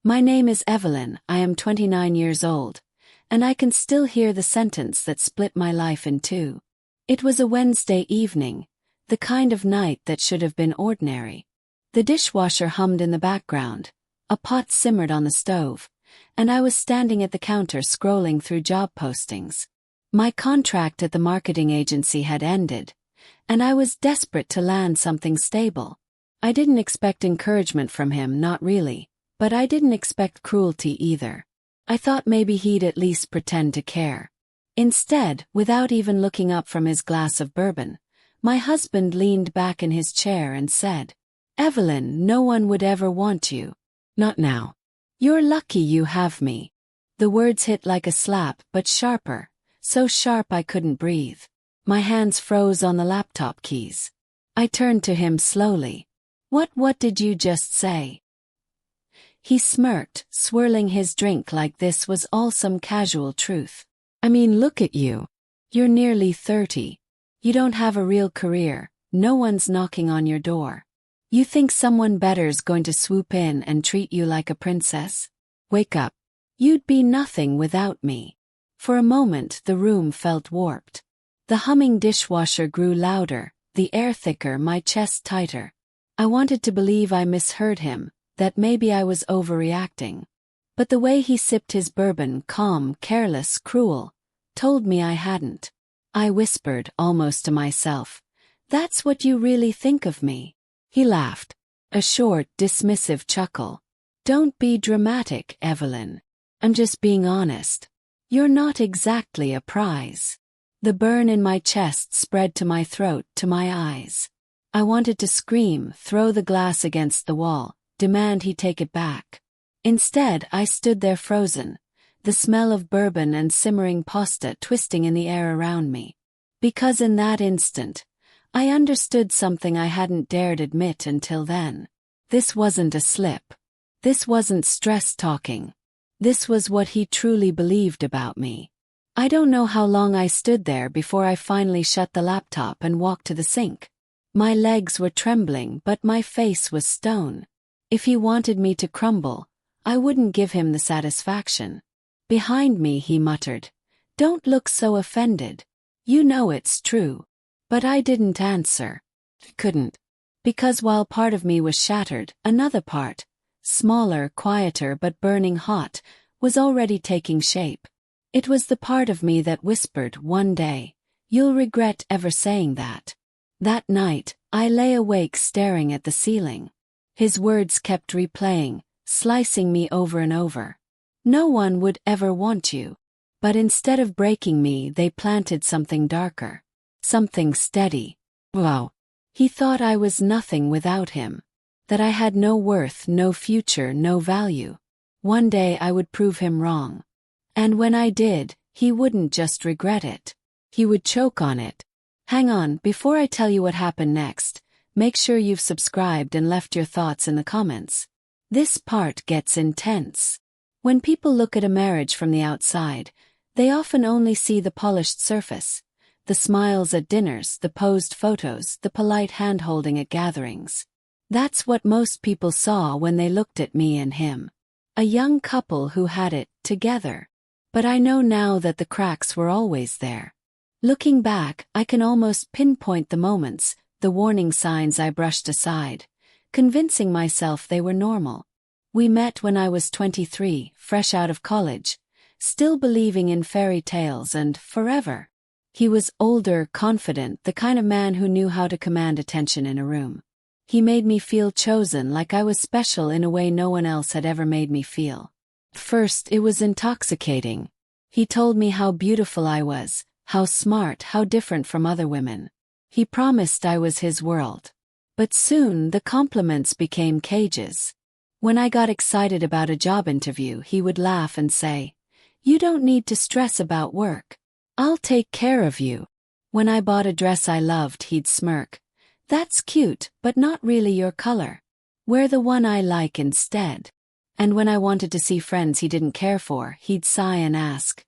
My name is Evelyn, I am 29 years old, and I can still hear the sentence that split my life in two. It was a Wednesday evening, the kind of night that should have been ordinary. The dishwasher hummed in the background, a pot simmered on the stove, and I was standing at the counter scrolling through job postings. My contract at the marketing agency had ended, and I was desperate to land something stable. I didn't expect encouragement from him, not really, but I didn't expect cruelty either. I thought maybe he'd at least pretend to care. Instead, without even looking up from his glass of bourbon, my husband leaned back in his chair and said, "Evelyn, no one would ever want you. Not now. You're lucky you have me." The words hit like a slap, but sharper, so sharp I couldn't breathe. My hands froze on the laptop keys. I turned to him slowly. What did you just say?" He smirked, swirling his drink like this was all some casual truth. "I mean, look at you. You're nearly 30. You don't have a real career, no one's knocking on your door. You think someone better's going to swoop in and treat you like a princess? Wake up. You'd be nothing without me." For a moment the room felt warped. The humming dishwasher grew louder, the air thicker, my chest tighter. I wanted to believe I misheard him, that maybe I was overreacting. But the way he sipped his bourbon, calm, careless, cruel, told me I hadn't. I whispered, almost to myself, "That's what you really think of me?" He laughed. A short, dismissive chuckle. "Don't be dramatic, Evelyn. I'm just being honest. You're not exactly a prize." The burn in my chest spread to my throat, to my eyes. I wanted to scream, throw the glass against the wall, demand he take it back. Instead, I stood there frozen, the smell of bourbon and simmering pasta twisting in the air around me. Because in that instant, I understood something I hadn't dared admit until then. This wasn't a slip. This wasn't stress talking. This was what he truly believed about me. I don't know how long I stood there before I finally shut the laptop and walked to the sink. My legs were trembling, but my face was stone. If he wanted me to crumble, I wouldn't give him the satisfaction. Behind me he muttered, "Don't look so offended. You know it's true." But I didn't answer. Couldn't. Because while part of me was shattered, another part, smaller, quieter but burning hot, was already taking shape. It was the part of me that whispered, "One day, you'll regret ever saying that." That night, I lay awake staring at the ceiling. His words kept replaying, slicing me over and over. "No one would ever want you." But instead of breaking me, they planted something darker. Something steady. Wow. He thought I was nothing without him. That I had no worth, no future, no value. One day I would prove him wrong. And when I did, he wouldn't just regret it. He would choke on it. Hang on, before I tell you what happened next, make sure you've subscribed and left your thoughts in the comments. This part gets intense. When people look at a marriage from the outside, they often only see the polished surface. The smiles at dinners, the posed photos, the polite hand-holding at gatherings. That's what most people saw when they looked at me and him. A young couple who had it together. But I know now that the cracks were always there. Looking back, I can almost pinpoint the moments, the warning signs I brushed aside, convincing myself they were normal. We met when I was 23, fresh out of college, still believing in fairy tales and forever. He was older, confident, the kind of man who knew how to command attention in a room. He made me feel chosen, like I was special in a way no one else had ever made me feel. First, it was intoxicating. He told me how beautiful I was, how smart, how different from other women. He promised I was his world. But soon the compliments became cages. When I got excited about a job interview, he would laugh and say, "You don't need to stress about work. I'll take care of you." When I bought a dress I loved, he'd smirk. "That's cute, but not really your color. Wear the one I like instead." And when I wanted to see friends he didn't care for, he'd sigh and ask,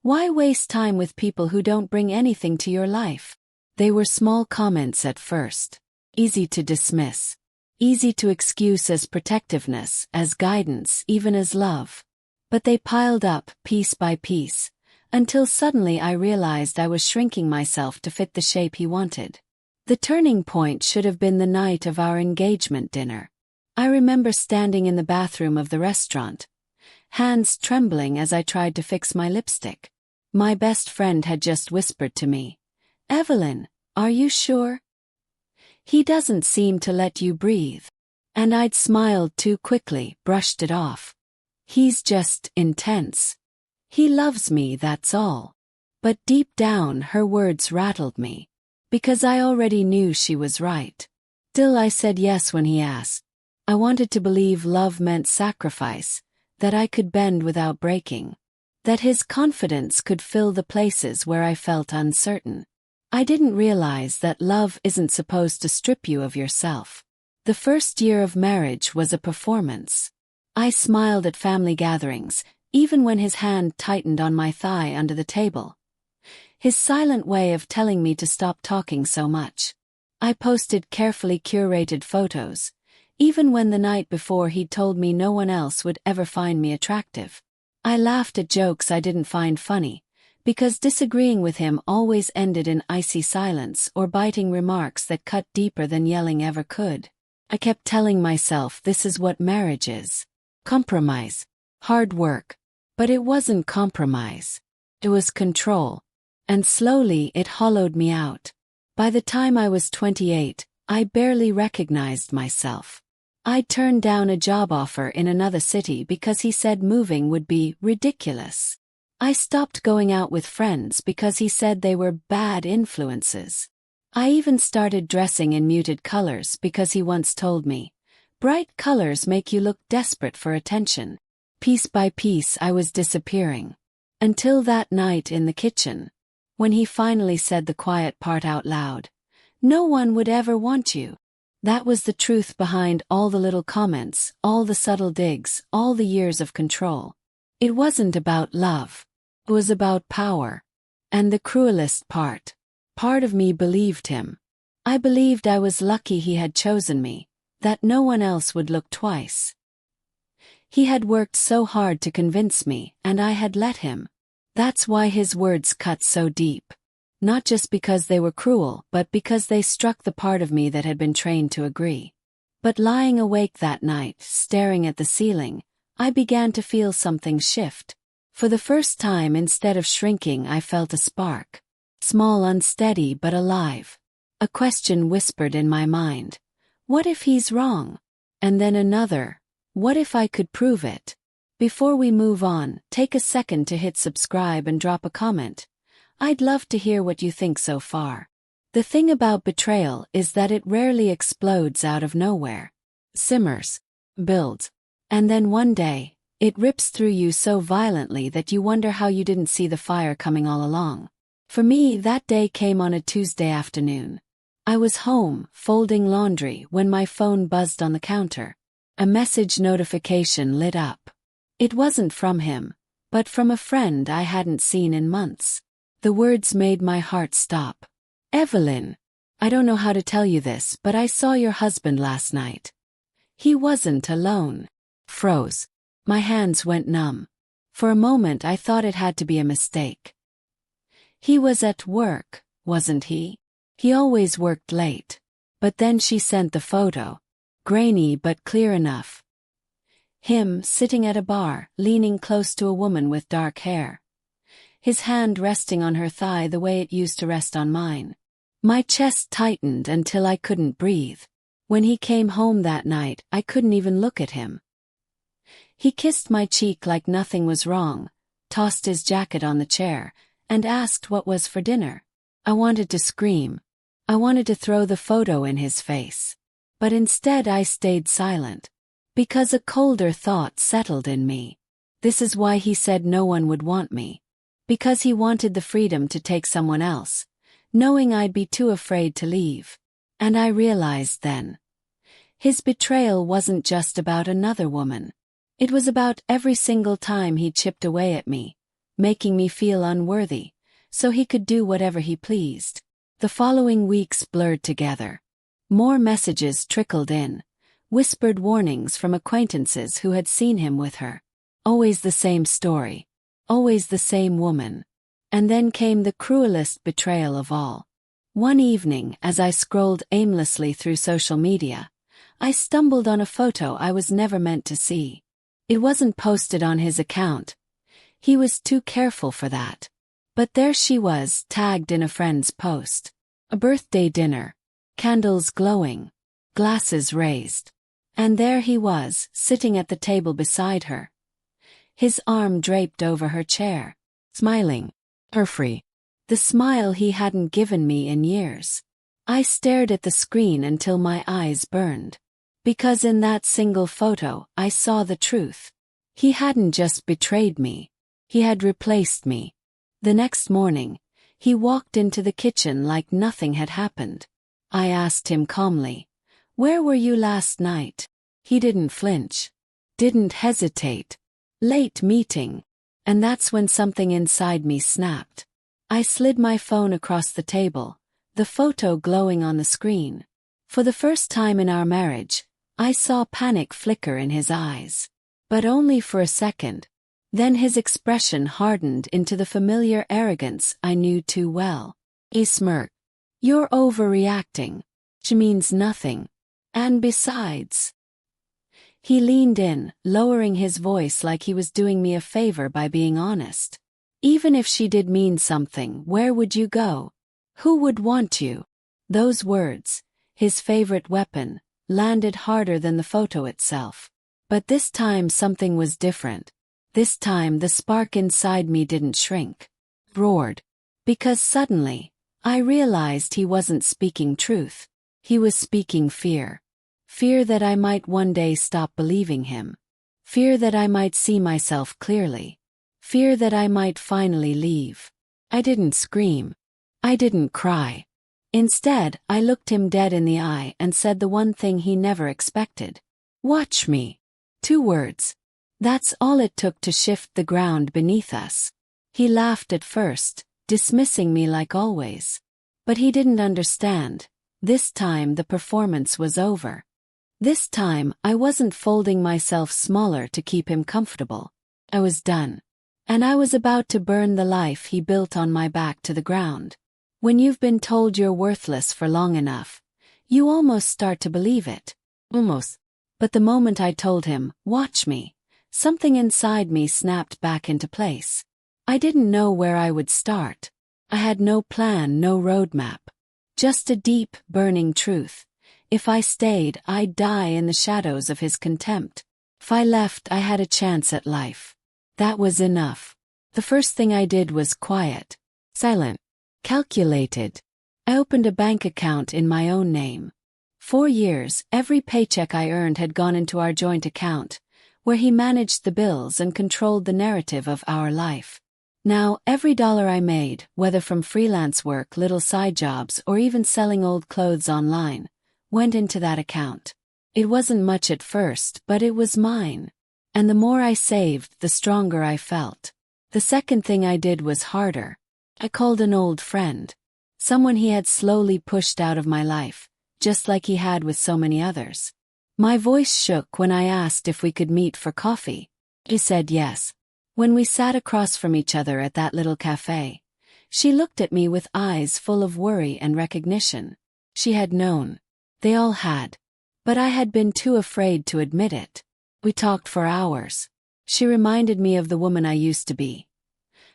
"Why waste time with people who don't bring anything to your life?" They were small comments at first. Easy to dismiss. easy to excuse as protectiveness, as guidance, even as love. But they piled up, piece by piece, until suddenly I realized I was shrinking myself to fit the shape he wanted. The turning point should have been the night of our engagement dinner. I remember standing in the bathroom of the restaurant, hands trembling as I tried to fix my lipstick. My best friend had just whispered to me, "Evelyn, are you sure? He doesn't seem to let you breathe." And I'd smiled too quickly, brushed it off. "He's just intense. He loves me, that's all." But deep down her words rattled me, because I already knew she was right. Still I said yes when he asked. I wanted to believe love meant sacrifice, that I could bend without breaking, that his confidence could fill the places where I felt uncertain. I didn't realize that love isn't supposed to strip you of yourself. The first year of marriage was a performance. I smiled at family gatherings, even when his hand tightened on my thigh under the table. His silent way of telling me to stop talking so much. I posted carefully curated photos, even when the night before he'd told me no one else would ever find me attractive. I laughed at jokes I didn't find funny, because disagreeing with him always ended in icy silence or biting remarks that cut deeper than yelling ever could. I kept telling myself this is what marriage is. Compromise. Hard work. But it wasn't compromise. It was control. And slowly it hollowed me out. By the time I was 28, I barely recognized myself. I turned down a job offer in another city because he said moving would be ridiculous. I stopped going out with friends because he said they were bad influences. I even started dressing in muted colors because he once told me, "Bright colors make you look desperate for attention." Piece by piece I was disappearing. Until that night in the kitchen, when he finally said the quiet part out loud, "No one would ever want you." That was the truth behind all the little comments, all the subtle digs, all the years of control. It wasn't about love. It was about power. And the cruelest part of me believed him. I believed I was lucky he had chosen me, that no one else would look twice. He had worked so hard to convince me, and I had let him. That's why his words cut so deep. Not just because they were cruel, but because they struck the part of me that had been trained to agree. But lying awake that night, staring at the ceiling, I began to feel something shift. For the first time, instead of shrinking, I felt a spark. Small, unsteady, but alive. A question whispered in my mind. What if he's wrong? And then another. What if I could prove it? Before we move on, take a second to hit subscribe and drop a comment. I'd love to hear what you think so far. The thing about betrayal is that it rarely explodes out of nowhere. Simmers, builds, and then one day, it rips through you so violently that you wonder how you didn't see the fire coming all along. For me, that day came on a Tuesday afternoon. I was home, folding laundry, when my phone buzzed on the counter. A message notification lit up. It wasn't from him, but from a friend I hadn't seen in months. The words made my heart stop. "Evelyn, I don't know how to tell you this, but I saw your husband last night. He wasn't alone." Froze. My hands went numb. For a moment I thought it had to be a mistake. He was at work, wasn't he? He always worked late. But then she sent the photo. Grainy but clear enough. Him sitting at a bar, leaning close to a woman with dark hair. His hand resting on her thigh the way it used to rest on mine. My chest tightened until I couldn't breathe. When he came home that night, I couldn't even look at him. He kissed my cheek like nothing was wrong, tossed his jacket on the chair, and asked what was for dinner. I wanted to scream. I wanted to throw the photo in his face. But instead I stayed silent. Because a colder thought settled in me. This is why he said no one would want me. Because he wanted the freedom to take someone else, knowing I'd be too afraid to leave. And I realized then. His betrayal wasn't just about another woman. It was about every single time he chipped away at me, making me feel unworthy, so he could do whatever he pleased. The following weeks blurred together. More messages trickled in, whispered warnings from acquaintances who had seen him with her. Always the same story. Always the same woman. And then came the cruelest betrayal of all. One evening, as I scrolled aimlessly through social media, I stumbled on a photo I was never meant to see. It wasn't posted on his account. He was too careful for that. But there she was, tagged in a friend's post. A birthday dinner. Candles glowing. Glasses raised. And there he was, sitting at the table beside her. His arm draped over her chair. Smiling. Carefree. The smile he hadn't given me in years. I stared at the screen until my eyes burned. Because in that single photo, I saw the truth. He hadn't just betrayed me. He had replaced me. The next morning, he walked into the kitchen like nothing had happened. I asked him calmly, "Where were you last night?" He didn't flinch. Didn't hesitate. Late meeting. And that's when something inside me snapped. I slid my phone across the table, the photo glowing on the screen. For the first time in our marriage, I saw panic flicker in his eyes. But only for a second. Then his expression hardened into the familiar arrogance I knew too well. He smirked. "You're overreacting. She means nothing. And besides..." He leaned in, lowering his voice like he was doing me a favor by being honest. "Even if she did mean something, where would you go? Who would want you?" Those words, his favorite weapon, landed harder than the photo itself. But this time something was different. This time the spark inside me didn't shrink. Roared. Because suddenly, I realized he wasn't speaking truth. He was speaking fear. Fear that I might one day stop believing him. Fear that I might see myself clearly. Fear that I might finally leave. I didn't scream. I didn't cry. Instead, I looked him dead in the eye and said the one thing he never expected. "Watch me." 2 words. That's all it took to shift the ground beneath us. He laughed at first, dismissing me like always. But he didn't understand. This time the performance was over. This time I wasn't folding myself smaller to keep him comfortable. I was done. And I was about to burn the life he built on my back to the ground. When you've been told you're worthless for long enough, you almost start to believe it. Almost. But the moment I told him, "Watch me," something inside me snapped back into place. I didn't know where I would start. I had no plan, no roadmap. Just a deep, burning truth. If I stayed, I'd die in the shadows of his contempt. If I left, I had a chance at life. That was enough. The first thing I did was quiet. Silent. Calculated. I opened a bank account in my own name. 4 years, every paycheck I earned had gone into our joint account, where he managed the bills and controlled the narrative of our life. Now, every dollar I made, whether from freelance work, little side jobs, or even selling old clothes online, went into that account. It wasn't much at first, but it was mine. And the more I saved, the stronger I felt. The second thing I did was harder. I called an old friend. Someone he had slowly pushed out of my life, just like he had with so many others. My voice shook when I asked if we could meet for coffee. He said yes. When we sat across from each other at that little cafe, she looked at me with eyes full of worry and recognition. She had known. They all had. But I had been too afraid to admit it. We talked for hours. She reminded me of the woman I used to be.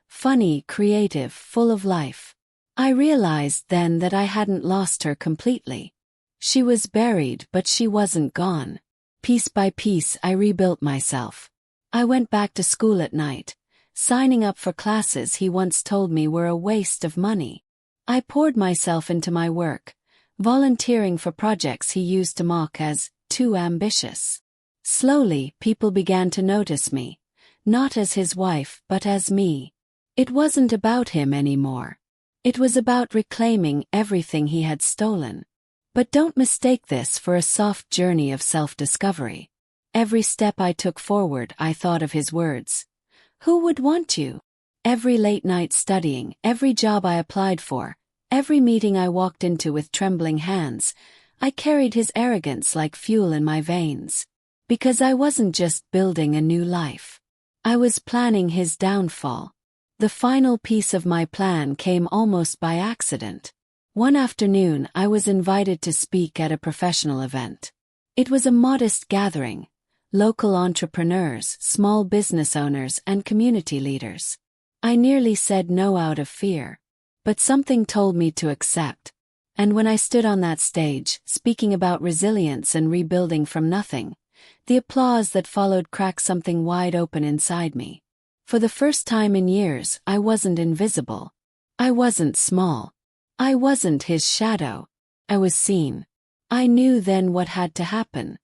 Funny, creative, full of life. I realized then that I hadn't lost her completely. She was buried, but she wasn't gone. Piece by piece, I rebuilt myself. I went back to school at night, signing up for classes he once told me were a waste of money. I poured myself into my work, volunteering for projects he used to mock as too ambitious. Slowly, people began to notice me, not as his wife but as me. It wasn't about him anymore. It was about reclaiming everything he had stolen. But don't mistake this for a soft journey of self-discovery. Every step I took forward, I thought of his words. Who would want you? Every late night studying, every job I applied for, every meeting I walked into with trembling hands, I carried his arrogance like fuel in my veins. Because I wasn't just building a new life. I was planning his downfall. The final piece of my plan came almost by accident. One afternoon I was invited to speak at a professional event. It was a modest gathering. Local entrepreneurs, small business owners, and community leaders. I nearly said no out of fear. But something told me to accept. And when I stood on that stage, speaking about resilience and rebuilding from nothing, the applause that followed cracked something wide open inside me. For the first time in years, I wasn't invisible. I wasn't small. I wasn't his shadow. I was seen. I knew then what had to happen.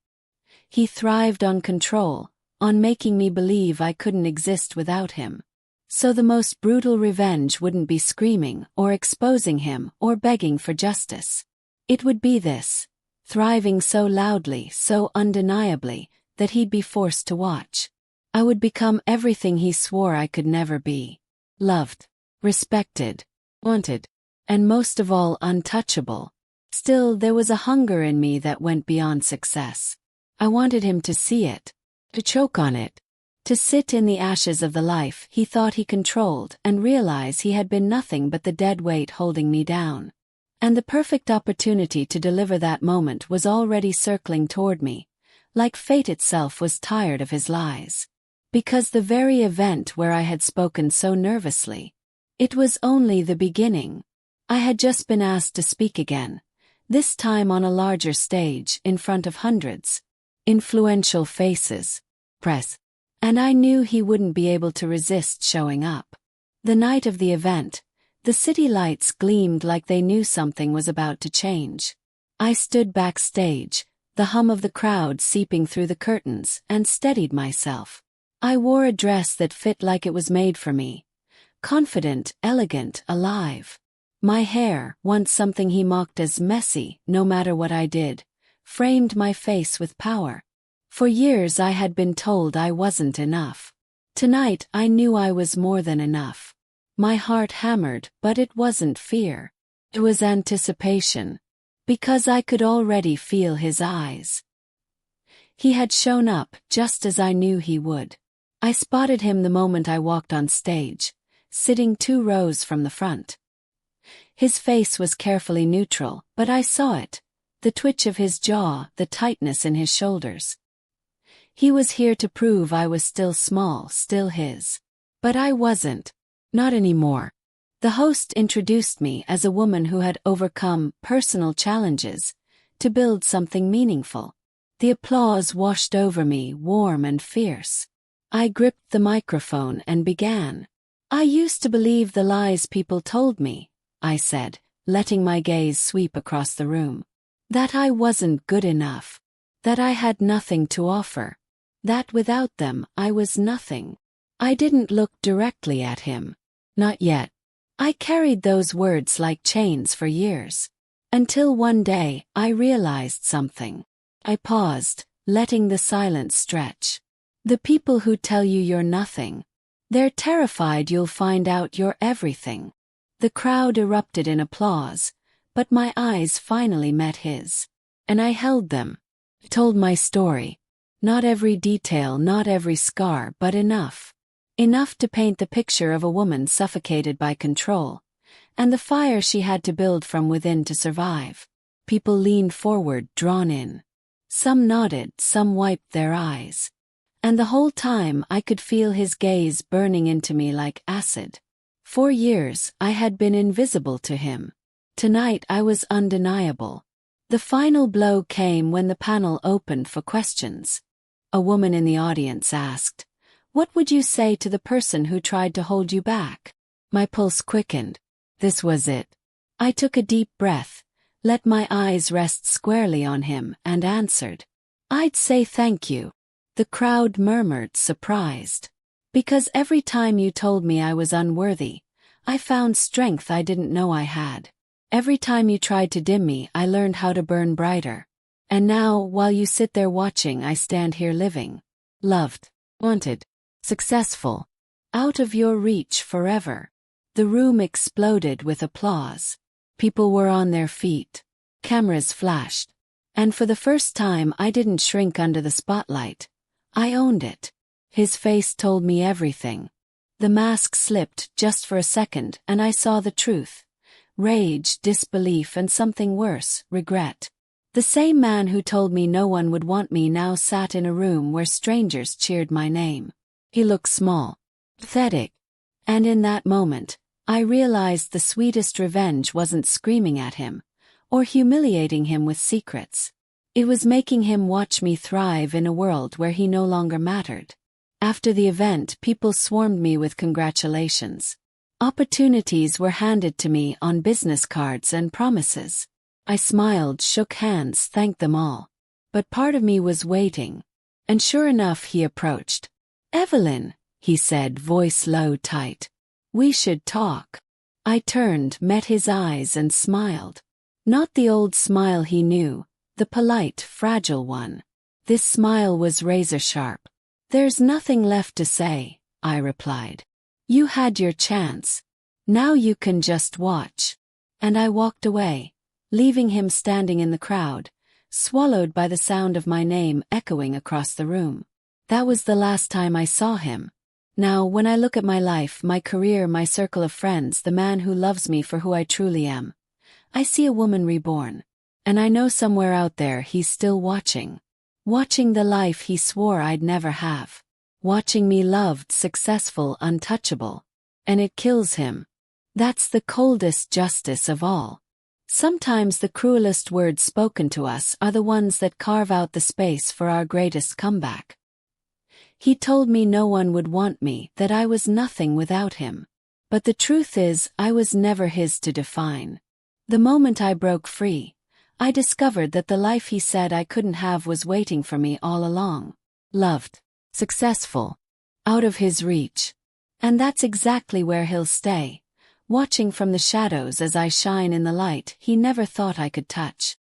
He thrived on control, on making me believe I couldn't exist without him. So the most brutal revenge wouldn't be screaming or exposing him or begging for justice. It would be this. Thriving so loudly, so undeniably, that he'd be forced to watch. I would become everything he swore I could never be. Loved, respected, wanted, and most of all untouchable. Still, there was a hunger in me that went beyond success. I wanted him to see it, to choke on it, to sit in the ashes of the life he thought he controlled and realize he had been nothing but the dead weight holding me down. And the perfect opportunity to deliver that moment was already circling toward me, like fate itself was tired of his lies. Because the very event where I had spoken so nervously, it was only the beginning. I had just been asked to speak again, this time on a larger stage in front of hundreds, influential faces, press, and I knew he wouldn't be able to resist showing up. The night of the event, the city lights gleamed like they knew something was about to change. I stood backstage, the hum of the crowd seeping through the curtains, and steadied myself. I wore a dress that fit like it was made for me. Confident, elegant, alive. My hair, once something he mocked as messy, no matter what I did, framed my face with power. For years I had been told I wasn't enough. Tonight I knew I was more than enough. My heart hammered, but it wasn't fear. It was anticipation. Because I could already feel his eyes. He had shown up, just as I knew he would. I spotted him the moment I walked on stage, sitting 2 rows from the front. His face was carefully neutral, but I saw it. The twitch of his jaw, the tightness in his shoulders. He was here to prove I was still small, still his. But I wasn't. Not anymore. The host introduced me as a woman who had overcome personal challenges to build something meaningful. The applause washed over me, warm and fierce. I gripped the microphone and began. I used to believe the lies people told me, I said, letting my gaze sweep across the room. That I wasn't good enough. That I had nothing to offer. That without them, I was nothing. I didn't look directly at him. Not yet. I carried those words like chains for years. Until one day, I realized something. I paused, letting the silence stretch. The people who tell you you're nothing. They're terrified you'll find out you're everything. The crowd erupted in applause, but my eyes finally met his. And I held them. Told my story. Not every detail, not every scar, but enough. Enough to paint the picture of a woman suffocated by control, and the fire she had to build from within to survive. People leaned forward, drawn in. Some nodded, some wiped their eyes. And the whole time I could feel his gaze burning into me like acid. For years, I had been invisible to him. Tonight I was undeniable. The final blow came when the panel opened for questions. A woman in the audience asked, "What would you say to the person who tried to hold you back?" My pulse quickened. This was it. I took a deep breath, let my eyes rest squarely on him, and answered, "I'd say thank you." The crowd murmured, surprised. Because every time you told me I was unworthy, I found strength I didn't know I had. Every time you tried to dim me, I learned how to burn brighter. And now, while you sit there watching, I stand here living. Loved, wanted, successful. Out of your reach forever. The room exploded with applause. People were on their feet. Cameras flashed. And for the first time I didn't shrink under the spotlight. I owned it. His face told me everything. The mask slipped just for a second and I saw the truth. Rage, disbelief, and something worse, regret. The same man who told me no one would want me now sat in a room where strangers cheered my name. He looked small, pathetic, and in that moment, I realized the sweetest revenge wasn't screaming at him, or humiliating him with secrets. It was making him watch me thrive in a world where he no longer mattered. After the event, people swarmed me with congratulations. Opportunities were handed to me on business cards and promises. I smiled, shook hands, thanked them all. But part of me was waiting. And sure enough, he approached. "Evelyn," he said, voice low, tight. "We should talk." I turned, met his eyes, and smiled. Not the old smile he knew, the polite, fragile one. This smile was razor-sharp. "There's nothing left to say," I replied. "You had your chance. Now you can just watch." And I walked away, leaving him standing in the crowd, swallowed by the sound of my name echoing across the room. That was the last time I saw him. Now, when I look at my life, my career, my circle of friends, the man who loves me for who I truly am, I see a woman reborn. And I know somewhere out there he's still watching. Watching the life he swore I'd never have. Watching me loved, successful, untouchable. And it kills him. That's the coldest justice of all. Sometimes the cruelest words spoken to us are the ones that carve out the space for our greatest comeback. He told me no one would want me, that I was nothing without him. But the truth is, I was never his to define. The moment I broke free, I discovered that the life he said I couldn't have was waiting for me all along. Loved, successful, out of his reach. And that's exactly where he'll stay, watching from the shadows as I shine in the light he never thought I could touch.